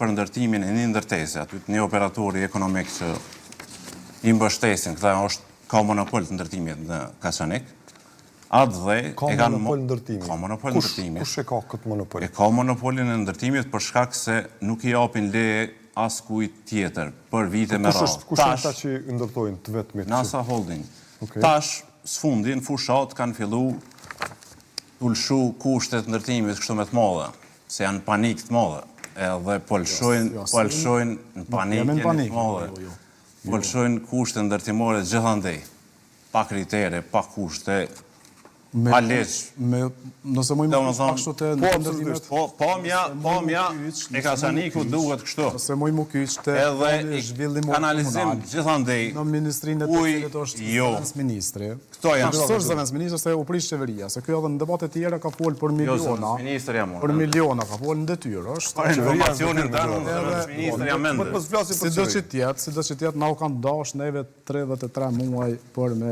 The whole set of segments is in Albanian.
për ndërtimin e një ndërtese, aty një operatori ekonomik që i mbështesin, këta ka monopol të ndërtimit në Kaçanik, atë dhe ka monopol ndërtimit. Ka monopol ndërtimit. Kush e ka këtë monopol? E ka monopolin e ndërtimit për shkak se nuk i japin leje as kujt tjetër për vite me radhë. Kush është ata që i ndërtojnë të vetmit? NASA Holding. Tash, s'fundin, fushat kanë fillu ulshu kushtet ndërtimit kështu me të madhe, se janë panik të madhe, edhe polshojnë në panikin të madhe, polshojnë kushtet ndërtimore gjithandej, pa kritere, pa kushte, pa leq. Nëse mojmë pak kështu të ndërtimet... Po mja, e Kaçaniku duhet kështu. Nëse mojmë kyç të zhvillimor kanalizim gjithandej, në ministrinë e të cilët është zëvendës ministri. Këto janë. Është zëvendës ministri se u prish qeveria, se kjo edhe në debate të tjera ka folë për miliona. Për miliona ka folë në detyrë, është. Për informacionin tërë, zëvendës ministri jam mendë. Sido që tjetë, na u kanë dash neve 33 muaj për me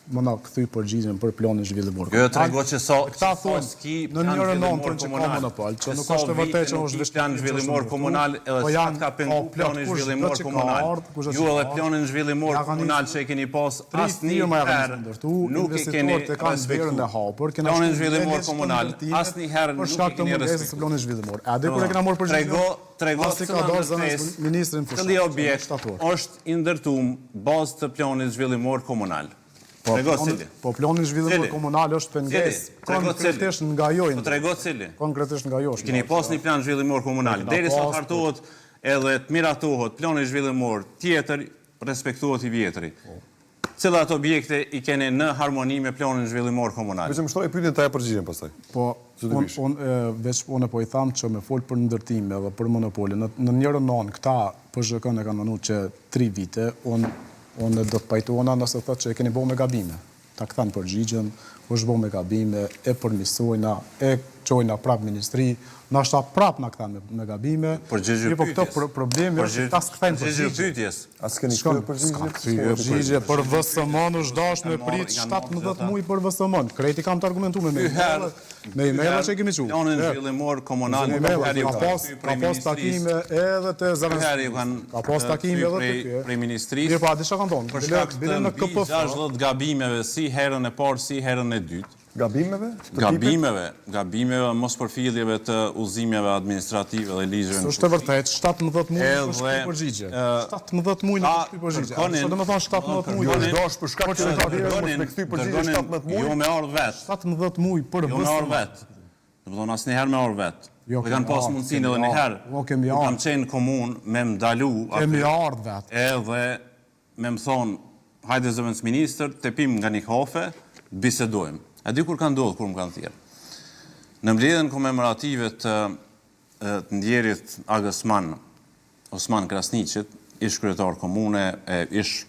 më na këthy përgjigjen për planin zhvillimor. Kjo trego që këta thonë në njërë nëntër që ka monopol, që nuk është të vërtet që është plan zhvillimor komunal edhe çka ka pengu planin zhvillimor komunal. Ju edhe planin zhvillimor komunal që e keni pas asnjëherë nuk e keni respektuar. Planin zhvillimor komunal asnjëherë nuk e keni respektuar. Planin zhvillimor. A dhe kur e kena marrë përgjigjen? Trego se ka dorë ministrin fushë. Cili objekt është i ndërtuar bazë të planit zhvillimor komunal? Po planin zhvillimor komunal është pengesë konkretisht nga jojnë. Po trego cili? Konkretisht nga jojnë. Keni pas një plan zhvillimor komunal. Derisa hartohet edhe të miratohet plani zhvillimor tjetër, respektohet i vjetri. Cilat objekte i keni në harmoni me planin zhvillimor komunal? Veç më shtoj pyetjen ta e përgjigjen pastaj. Po, veç unë po i tham që me fol për ndërtime dhe për monopolin. Në njërën anë këta PZK-n e kanë mënuar që 3 vite, unë do të pajtona nëse thot që e keni bo me gabime. Ta këthan përgjigjen, është bo me gabime, e përmisojna, e qojna prap ministri, na shta prap na këthan me gabime. Përgjigje pyetjes. Po këto problemi është ta s'këthen përgjigje. As keni këtë përgjigje? Përgjigje për VSM-n është dash me prit 17 muaj për VSM-n. Kreti kam të argumentu me e-maila që e kemi qu. Planin zhvillimor komunal ka pas takime edhe të zëvendës. Ka pas takime edhe të kjo. Prej ministrisë. Pa, disha kanë tonë. Për shkak të mbi 60 gabimeve si herën e parë, si herën e dytë. Gabimeve, mos përfilljeve të udhëzimeve administrative dhe ligjeve. Është e vërtet, 17 muaj është ky përgjigje. 17 muaj nuk është ky përgjigje. Çfarë do të thonë 17 muaj? Jo, është për shkak të me kthy përgjigje 17 muaj. Jo me orë vet. 17 muaj për Jo me orë vet. Do të thonë asnjëherë me orë vet. Do kanë pas mundësinë edhe një herë. Kam qenë komunë me ndalu kemi ardhur vet. Edhe me më thonë, hajde zëvendës ministër, të pim nga një kafe, bisedojmë. A di kur kanë ndodhur, kur më kanë thirrë. Në mbledhjen komemorative të ndjerit Osman Krasniqit, ish kryetar komune, ish